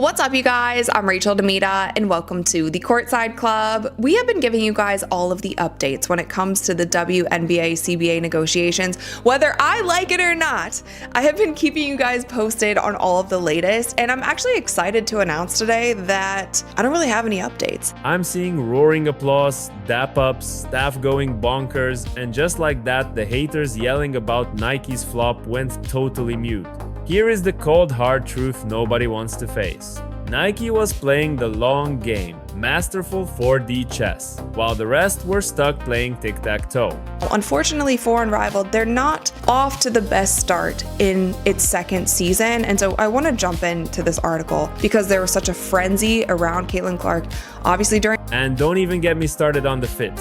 What's up, you guys? I'm Rachel Demita, and welcome to the Courtside Club. We have been giving you guys all of the updates when it comes to the WNBA CBA negotiations, whether I like it or not. I have been keeping you guys posted on all of the latest, and I'm actually excited to announce today that I don't really have any updates. I'm seeing roaring applause, dap-ups, staff going bonkers, and just like that, the haters yelling about Nike's flop went totally mute. Here is the cold hard truth nobody wants to face. Nike was playing the long game, masterful 4D chess, while the rest were stuck playing tic-tac-toe. Unfortunately for Unrivaled, they're not off to the best start in its second season, and so I want to jump into this article because there was such a frenzy around Caitlin Clark, obviously during... And don't even get me started on the fit.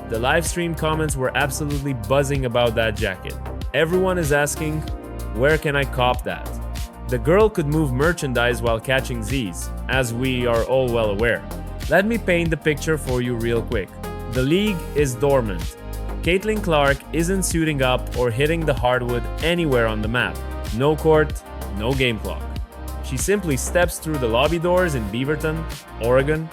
The live stream comments were absolutely buzzing about that jacket. Everyone is asking, where can I cop that? The girl could move merchandise while catching Z's, as we are all well aware. Let me paint the picture for you real quick. The league is dormant. Caitlin Clark isn't suiting up or hitting the hardwood anywhere on the map. No court, no game clock. She simply steps through the lobby doors in Beaverton, Oregon,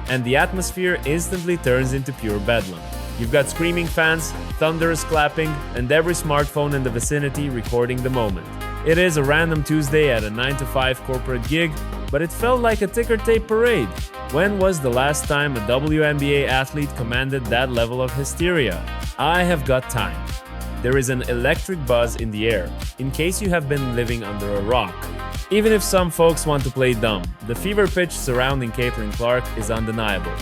and the atmosphere instantly turns into pure bedlam. You've got screaming fans, thunderous clapping, and every smartphone in the vicinity recording the moment. It is a random Tuesday at a 9-to-5 corporate gig, but it felt like a ticker tape parade. When was the last time a WNBA athlete commanded that level of hysteria? I have got time. There is an electric buzz in the air, in case you have been living under a rock. Even if some folks want to play dumb, the fever pitch surrounding Caitlin Clark is undeniable.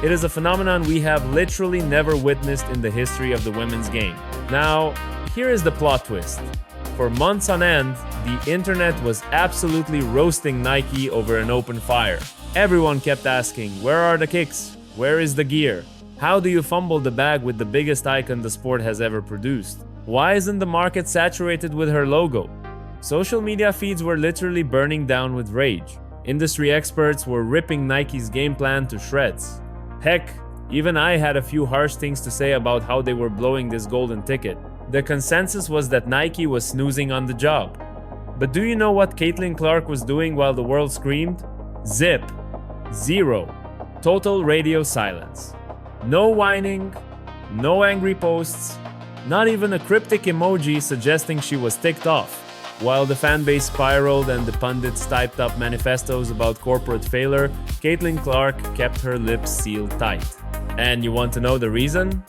It is a phenomenon we have literally never witnessed in the history of the women's game. Now, here is the plot twist. For months on end, the internet was absolutely roasting Nike over an open fire. Everyone kept asking, where are the kicks? Where is the gear? How do you fumble the bag with the biggest icon the sport has ever produced? Why isn't the market saturated with her logo? Social media feeds were literally burning down with rage. Industry experts were ripping Nike's game plan to shreds. Heck, even I had a few harsh things to say about how they were blowing this golden ticket. The consensus was that Nike was snoozing on the job. But do you know what Caitlin Clark was doing while the world screamed? Zip. Zero. Total radio silence. No whining, no angry posts, not even a cryptic emoji suggesting she was ticked off. While the fanbase spiraled and the pundits typed up manifestos about corporate failure, Caitlin Clark kept her lips sealed tight. And you want to know the reason?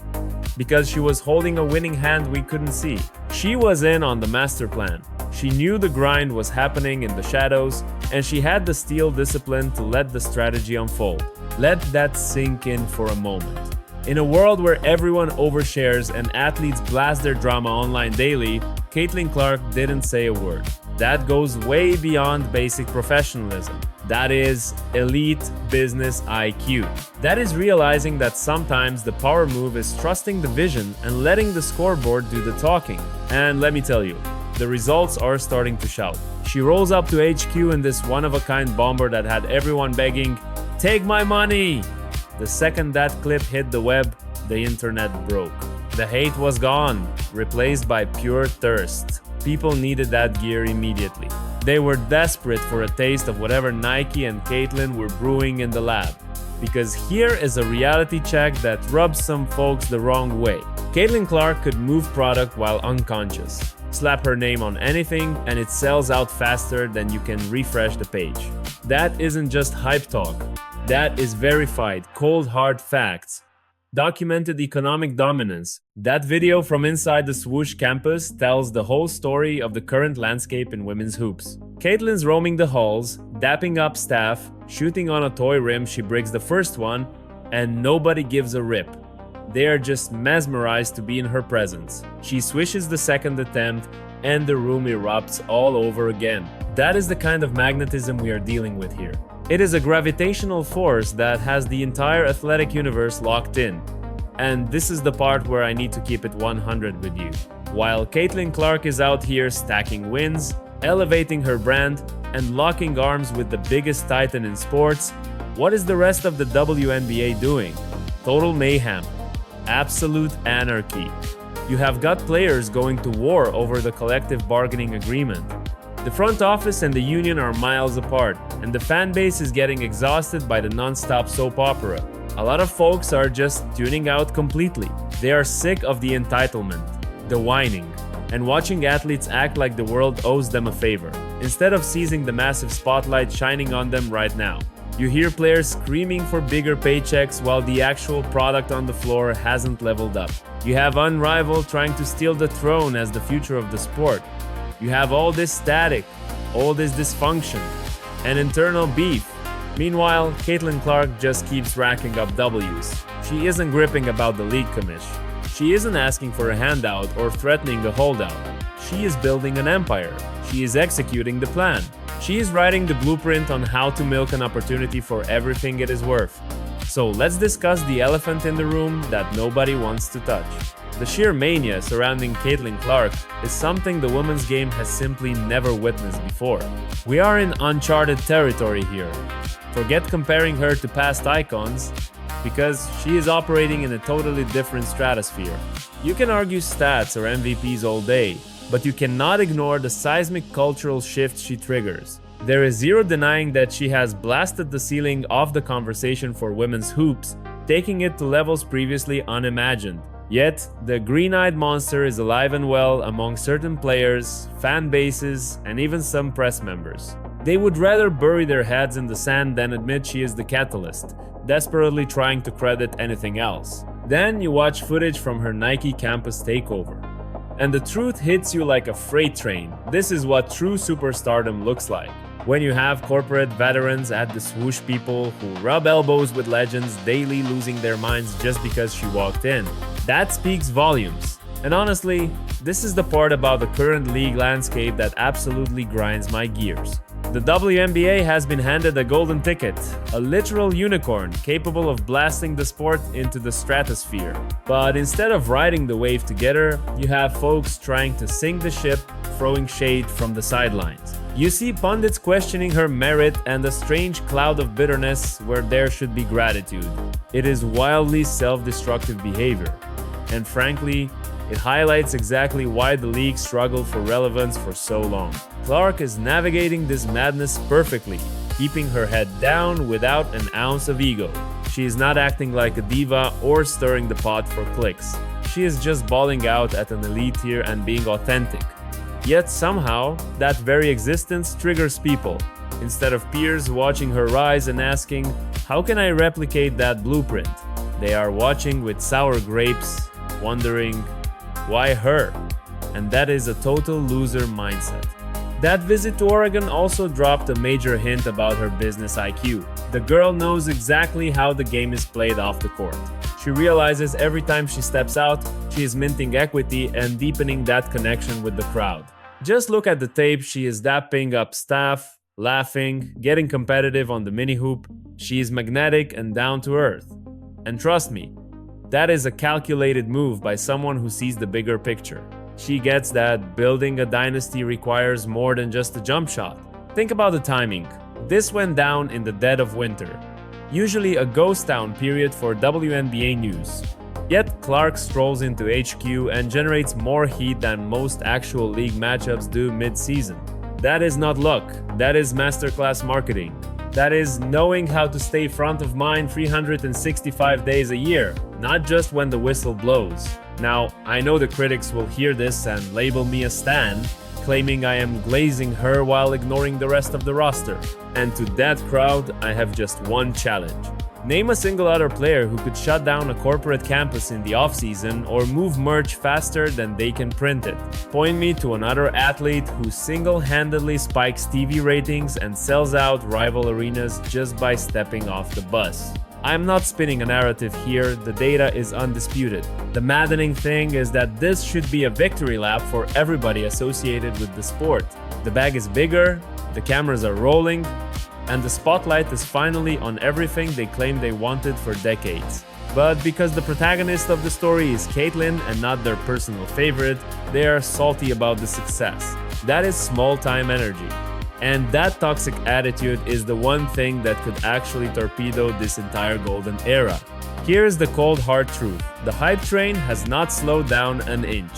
Because she was holding a winning hand we couldn't see. She was in on the master plan. She knew the grind was happening in the shadows, and she had the steel discipline to let the strategy unfold. Let that sink in for a moment. In a world where everyone overshares and athletes blast their drama online daily, Caitlin Clark didn't say a word. That goes way beyond basic professionalism. That is elite business IQ. That is realizing that sometimes the power move is trusting the vision and letting the scoreboard do the talking. And let me tell you, the results are starting to shout. She rolls up to HQ in this one-of-a-kind bomber that had everyone begging, "Take my money!" The second that clip hit the web, the internet broke. The hate was gone, replaced by pure thirst. People needed that gear immediately. They were desperate for a taste of whatever Nike and Caitlin were brewing in the lab. Because here is a reality check that rubs some folks the wrong way. Caitlin Clark could move product while unconscious. Slap her name on anything and it sells out faster than you can refresh the page. That isn't just hype talk. That is verified, cold hard facts. Documented economic dominance. That video from inside the Swoosh campus tells the whole story of the current landscape in women's hoops. Caitlin's roaming the halls, dapping up staff, shooting on a toy rim she breaks the first one, and nobody gives a rip. They are just mesmerized to be in her presence. She swishes the second attempt, and the room erupts all over again. That is the kind of magnetism we are dealing with here. It is a gravitational force that has the entire athletic universe locked in. And this is the part where I need to keep it 100 with you. While Caitlin Clark is out here stacking wins, elevating her brand, and locking arms with the biggest titan in sports, what is the rest of the WNBA doing? Total mayhem. Absolute anarchy. You have got players going to war over the collective bargaining agreement. The front office and the union are miles apart, and the fan base is getting exhausted by the non-stop soap opera. A lot of folks are just tuning out completely. They are sick of the entitlement, the whining, and watching athletes act like the world owes them a favor, instead of seizing the massive spotlight shining on them right now. You hear players screaming for bigger paychecks while the actual product on the floor hasn't leveled up. You have Unrivaled trying to steal the throne as the future of the sport. You have all this static, all this dysfunction, and internal beef. Meanwhile, Caitlin Clark just keeps racking up W's. She isn't gripping about the league commish. She isn't asking for a handout or threatening a holdout. She is building an empire. She is executing the plan. She is writing the blueprint on how to milk an opportunity for everything it is worth. So let's discuss the elephant in the room that nobody wants to touch. The sheer mania surrounding Caitlin Clark is something the women's game has simply never witnessed before. We are in uncharted territory here. Forget comparing her to past icons, because she is operating in a totally different stratosphere. You can argue stats or MVPs all day, but you cannot ignore the seismic cultural shift she triggers. There is zero denying that she has blasted the ceiling of the conversation for women's hoops, taking it to levels previously unimagined. Yet, the green-eyed monster is alive and well among certain players, fan bases, and even some press members. They would rather bury their heads in the sand than admit she is the catalyst, desperately trying to credit anything else. Then you watch footage from her Nike campus takeover, and the truth hits you like a freight train. This is what true superstardom looks like. When you have corporate veterans at the swoosh people who rub elbows with legends daily losing their minds just because she walked in. That speaks volumes. And honestly, this is the part about the current league landscape that absolutely grinds my gears. The WNBA has been handed a golden ticket, a literal unicorn capable of blasting the sport into the stratosphere. But instead of riding the wave together, you have folks trying to sink the ship, throwing shade from the sidelines. You see pundits questioning her merit and a strange cloud of bitterness where there should be gratitude. It is wildly self-destructive behavior. And frankly, it highlights exactly why the league struggled for relevance for so long. Clark is navigating this madness perfectly, keeping her head down without an ounce of ego. She is not acting like a diva or stirring the pot for clicks. She is just balling out at an elite tier and being authentic. Yet somehow, that very existence triggers people. Instead of peers watching her rise and asking, how can I replicate that blueprint? They are watching with sour grapes, wondering, why her? And that is a total loser mindset. That visit to Oregon also dropped a major hint about her business IQ. The girl knows exactly how the game is played off the court. She realizes every time she steps out, she is minting equity and deepening that connection with the crowd. Just look at the tape. She is dapping up staff, laughing, getting competitive on the mini hoop. She is magnetic and down to earth. And trust me, that is a calculated move by someone who sees the bigger picture. She gets that building a dynasty requires more than just a jump shot. Think about the timing. This went down in the dead of winter, usually a ghost town period for WNBA news. Yet Clark strolls into HQ and generates more heat than most actual league matchups do mid-season. That is not luck, that is masterclass marketing. That is knowing how to stay front of mind 365 days a year, not just when the whistle blows. Now, I know the critics will hear this and label me a stan, claiming I am glazing her while ignoring the rest of the roster. And to that crowd, I have just one challenge. Name a single other player who could shut down a corporate campus in the offseason or move merch faster than they can print it. Point me to another athlete who single-handedly spikes TV ratings and sells out rival arenas just by stepping off the bus. I'm not spinning a narrative here, the data is undisputed. The maddening thing is that this should be a victory lap for everybody associated with the sport. The bag is bigger, the cameras are rolling, and the spotlight is finally on everything they claimed they wanted for decades. But because the protagonist of the story is Caitlin and not their personal favorite, they are salty about the success. That is small-time energy. And that toxic attitude is the one thing that could actually torpedo this entire golden era. Here's the cold hard truth. The hype train has not slowed down an inch.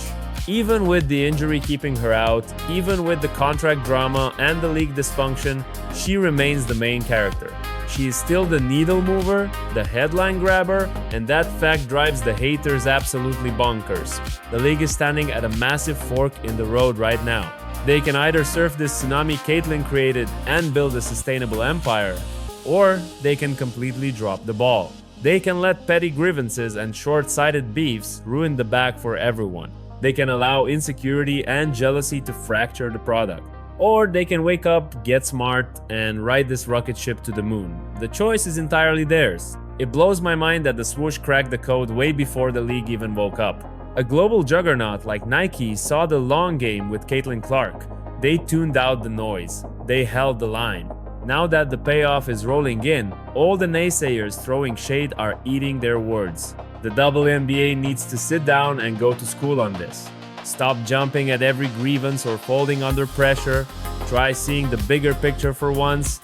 Even with the injury keeping her out, even with the contract drama and the league dysfunction, she remains the main character. She is still the needle mover, the headline grabber, and that fact drives the haters absolutely bonkers. The league is standing at a massive fork in the road right now. They can either surf this tsunami Caitlyn created and build a sustainable empire, or they can completely drop the ball. They can let petty grievances and short-sighted beefs ruin the bag for everyone. They can allow insecurity and jealousy to fracture the product. Or they can wake up, get smart, and ride this rocket ship to the moon. The choice is entirely theirs. It blows my mind that the swoosh cracked the code way before the league even woke up. A global juggernaut like Nike saw the long game with Caitlin Clark. They tuned out the noise. They held the line. Now that the payoff is rolling in, all the naysayers throwing shade are eating their words. The WNBA needs to sit down and go to school on this. Stop jumping at every grievance or folding under pressure. Try seeing the bigger picture for once.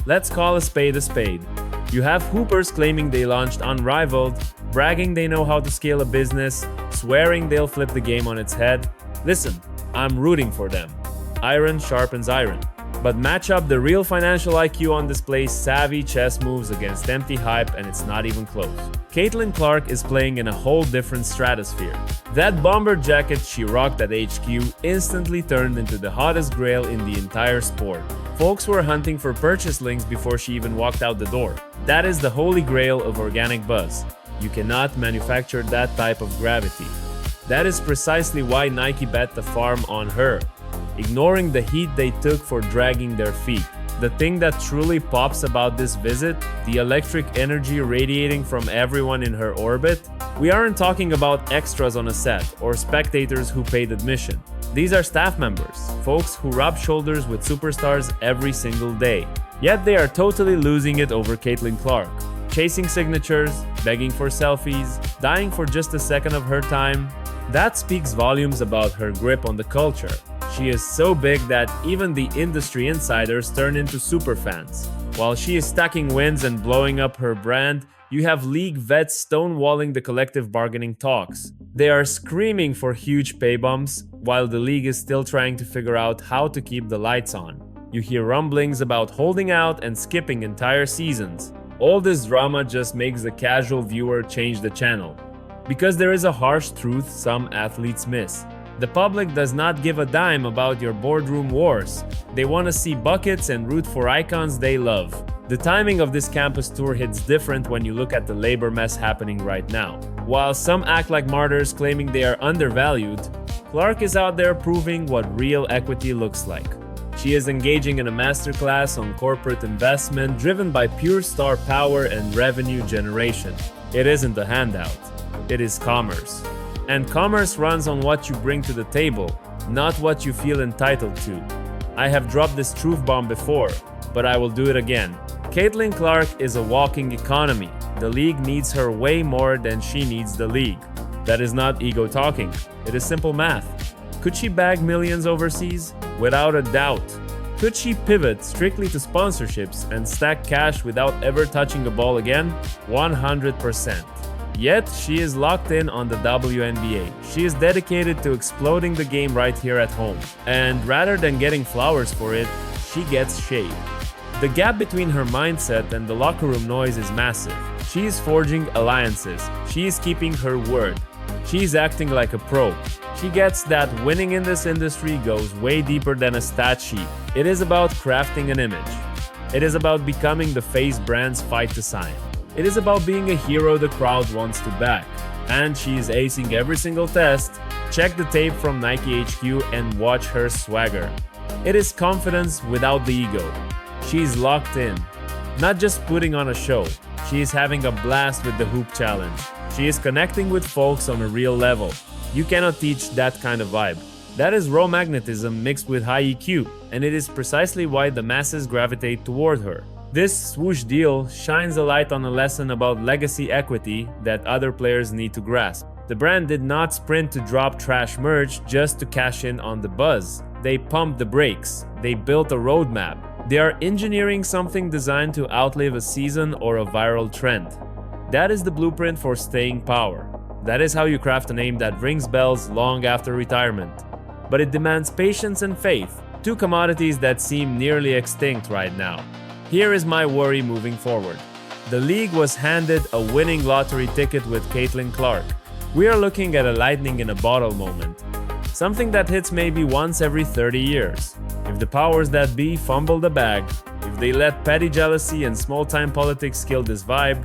Let's call a spade a spade. You have hoopers claiming they launched unrivaled, bragging they know how to scale a business, swearing they'll flip the game on its head. Listen, I'm rooting for them. Iron sharpens iron. But match up the real financial IQ on display's savvy chess moves against empty hype and it's not even close. Caitlin Clark is playing in a whole different stratosphere. That bomber jacket she rocked at HQ instantly turned into the hottest grail in the entire sport. Folks were hunting for purchase links before she even walked out the door. That is the holy grail of organic buzz. You cannot manufacture that type of gravity. That is precisely why Nike bet the farm on her, ignoring the heat they took for dragging their feet. The thing that truly pops about this visit, the electric energy radiating from everyone in her orbit. We aren't talking about extras on a set or spectators who paid admission. These are staff members, folks who rub shoulders with superstars every single day. Yet they are totally losing it over Caitlin Clark, chasing signatures, begging for selfies, dying for just a second of her time. That speaks volumes about her grip on the culture. She is so big that even the industry insiders turn into superfans. While she is stacking wins and blowing up her brand, you have league vets stonewalling the collective bargaining talks. They are screaming for huge pay bumps, while the league is still trying to figure out how to keep the lights on. You hear rumblings about holding out and skipping entire seasons. All this drama just makes the casual viewer change the channel. Because there is a harsh truth some athletes miss. The public does not give a dime about your boardroom wars. They want to see buckets and root for icons they love. The timing of this campus tour hits different when you look at the labor mess happening right now. While some act like martyrs claiming they are undervalued, Clark is out there proving what real equity looks like. She is engaging in a masterclass on corporate investment driven by pure star power and revenue generation. It isn't a handout. It is commerce. And commerce runs on what you bring to the table, not what you feel entitled to. I have dropped this truth bomb before, but I will do it again. Caitlin Clark is a walking economy. The league needs her way more than she needs the league. That is not ego talking. It is simple math. Could she bag millions overseas? Without a doubt. Could she pivot strictly to sponsorships and stack cash without ever touching a ball again? 100%. Yet, she is locked in on the WNBA. She is dedicated to exploding the game right here at home. And rather than getting flowers for it, she gets shade. The gap between her mindset and the locker room noise is massive. She is forging alliances. She is keeping her word. She is acting like a pro. She gets that winning in this industry goes way deeper than a stat sheet. It is about crafting an image. It is about becoming the face brands fight to sign. It is about being a hero the crowd wants to back. And she is acing every single test. Check the tape from Nike HQ and watch her swagger. It is confidence without the ego. She is locked in. Not just putting on a show. She is having a blast with the hoop challenge. She is connecting with folks on a real level. You cannot teach that kind of vibe. That is raw magnetism mixed with high EQ, and it is precisely why the masses gravitate toward her. This swoosh deal shines a light on a lesson about legacy equity that other players need to grasp. The brand did not sprint to drop trash merch just to cash in on the buzz. They pumped the brakes. They built a roadmap. They are engineering something designed to outlive a season or a viral trend. That is the blueprint for staying power. That is how you craft a name that rings bells long after retirement. But it demands patience and faith, two commodities that seem nearly extinct right now. Here is my worry moving forward. The league was handed a winning lottery ticket with Caitlin Clark. We are looking at a lightning in a bottle moment. Something that hits maybe once every 30 years. If the powers that be fumble the bag, if they let petty jealousy and small-time politics kill this vibe,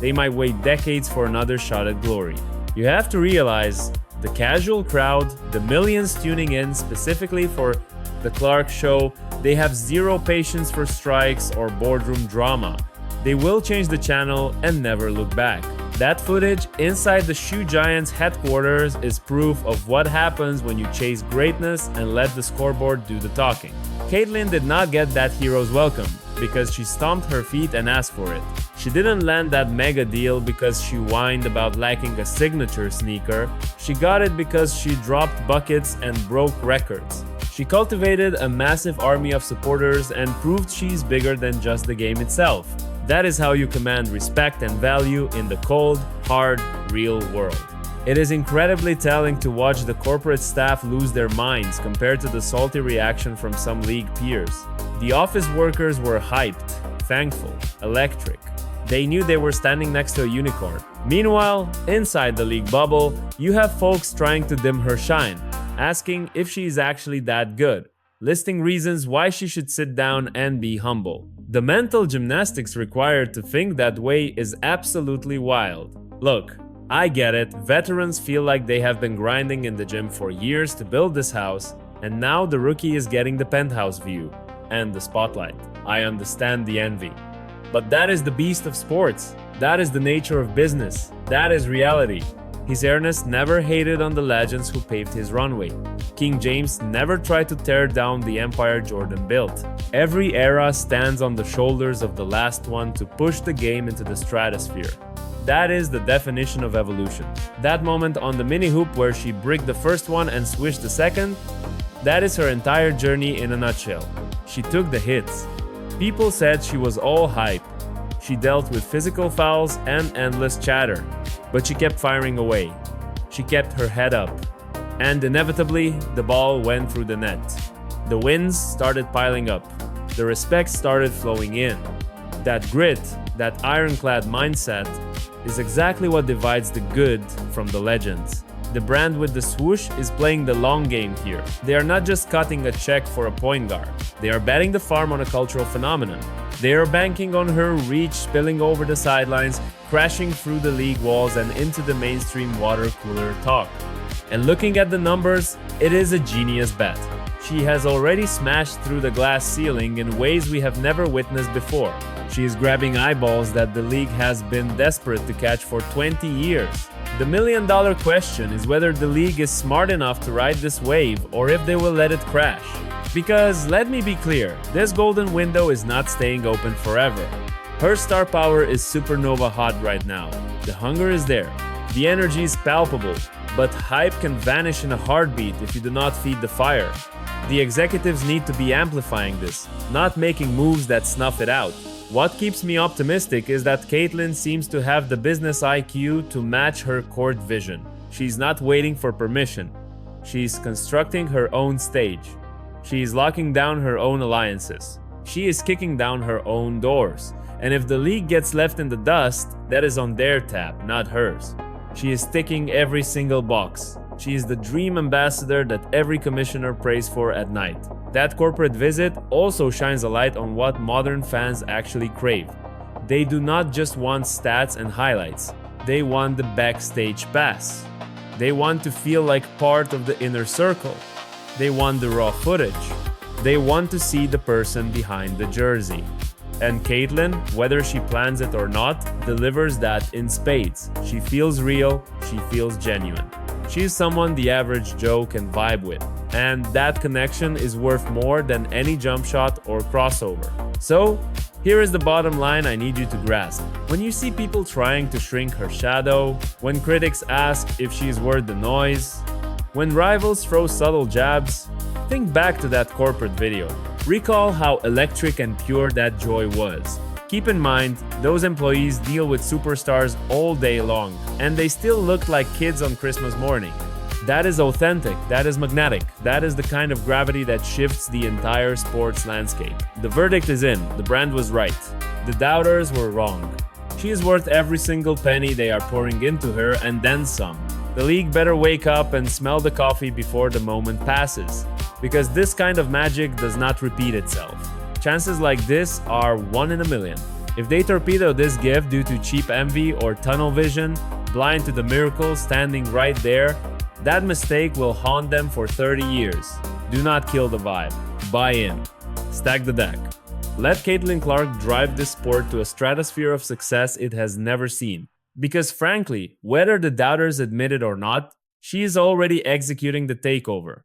they might wait decades for another shot at glory. You have to realize, the casual crowd, the millions tuning in specifically for the Clark show, they have zero patience for strikes or boardroom drama. They will change the channel and never look back. That footage inside the Shoe Giants headquarters is proof of what happens when you chase greatness and let the scoreboard do the talking. Caitlin did not get that hero's welcome because she stomped her feet and asked for it. She didn't land that mega deal because she whined about lacking a signature sneaker. She got it because she dropped buckets and broke records. She cultivated a massive army of supporters and proved she's bigger than just the game itself. That is how you command respect and value in the cold, hard, real world. It is incredibly telling to watch the corporate staff lose their minds compared to the salty reaction from some league peers. The office workers were hyped, thankful, electric. They knew they were standing next to a unicorn. Meanwhile, inside the league bubble, you have folks trying to dim her shine, asking if she is actually that good, listing reasons why she should sit down and be humble. The mental gymnastics required to think that way is absolutely wild. Look, I get it, veterans feel like they have been grinding in the gym for years to build this house, and now the rookie is getting the penthouse view and the spotlight. I understand the envy. But that is the beast of sports. That is the nature of business. That is reality. His Airness never hated on the legends who paved his runway. King James never tried to tear down the empire Jordan built. Every era stands on the shoulders of the last one to push the game into the stratosphere. That is the definition of evolution. That moment on the mini hoop where she bricked the first one and swished the second, that is her entire journey in a nutshell. She took the hits. People said she was all hype. She dealt with physical fouls and endless chatter, but she kept firing away. She kept her head up. And inevitably, the ball went through the net. The wins started piling up. The respect started flowing in. That grit, that ironclad mindset, is exactly what divides the good from the legends. The brand with the swoosh is playing the long game here. They are not just cutting a check for a point guard. They are betting the farm on a cultural phenomenon. They are banking on her reach spilling over the sidelines, crashing through the league walls and into the mainstream water cooler talk. And looking at the numbers, it is a genius bet. She has already smashed through the glass ceiling in ways we have never witnessed before. She is grabbing eyeballs that the league has been desperate to catch for 20 years. The million-dollar question is whether the league is smart enough to ride this wave or if they will let it crash. Because, let me be clear, this golden window is not staying open forever. Her star power is supernova hot right now. The hunger is there. The energy is palpable. But hype can vanish in a heartbeat if you do not feed the fire. The executives need to be amplifying this, not making moves that snuff it out. What keeps me optimistic is that Caitlin seems to have the business IQ to match her court vision. She's not waiting for permission. She's constructing her own stage. She is locking down her own alliances. She is kicking down her own doors. And if the league gets left in the dust, that is on their tab, not hers. She is ticking every single box. She is the dream ambassador that every commissioner prays for at night. That corporate visit also shines a light on what modern fans actually crave. They do not just want stats and highlights. They want the backstage pass. They want to feel like part of the inner circle. They want the raw footage. They want to see the person behind the jersey. And Caitlin, whether she plans it or not, delivers that in spades. She feels real, she feels genuine. She is someone the average Joe can vibe with. And that connection is worth more than any jump shot or crossover. So, here is the bottom line I need you to grasp. When you see people trying to shrink her shadow, when critics ask if she is worth the noise, when rivals throw subtle jabs, think back to that corporate video. Recall how electric and pure that joy was. Keep in mind, those employees deal with superstars all day long, and they still look like kids on Christmas morning. That is authentic, that is magnetic, that is the kind of gravity that shifts the entire sports landscape. The verdict is in, the brand was right. The doubters were wrong. She is worth every single penny they are pouring into her and then some. The league better wake up and smell the coffee before the moment passes, because this kind of magic does not repeat itself. Chances like this are 1 in a million. If they torpedo this gift due to cheap envy or tunnel vision, blind to the miracle standing right there, that mistake will haunt them for 30 years. Do not kill the vibe. Buy in. Stack the deck. Let Caitlin Clark drive this sport to a stratosphere of success it has never seen. Because frankly, whether the doubters admit it or not, she is already executing the takeover.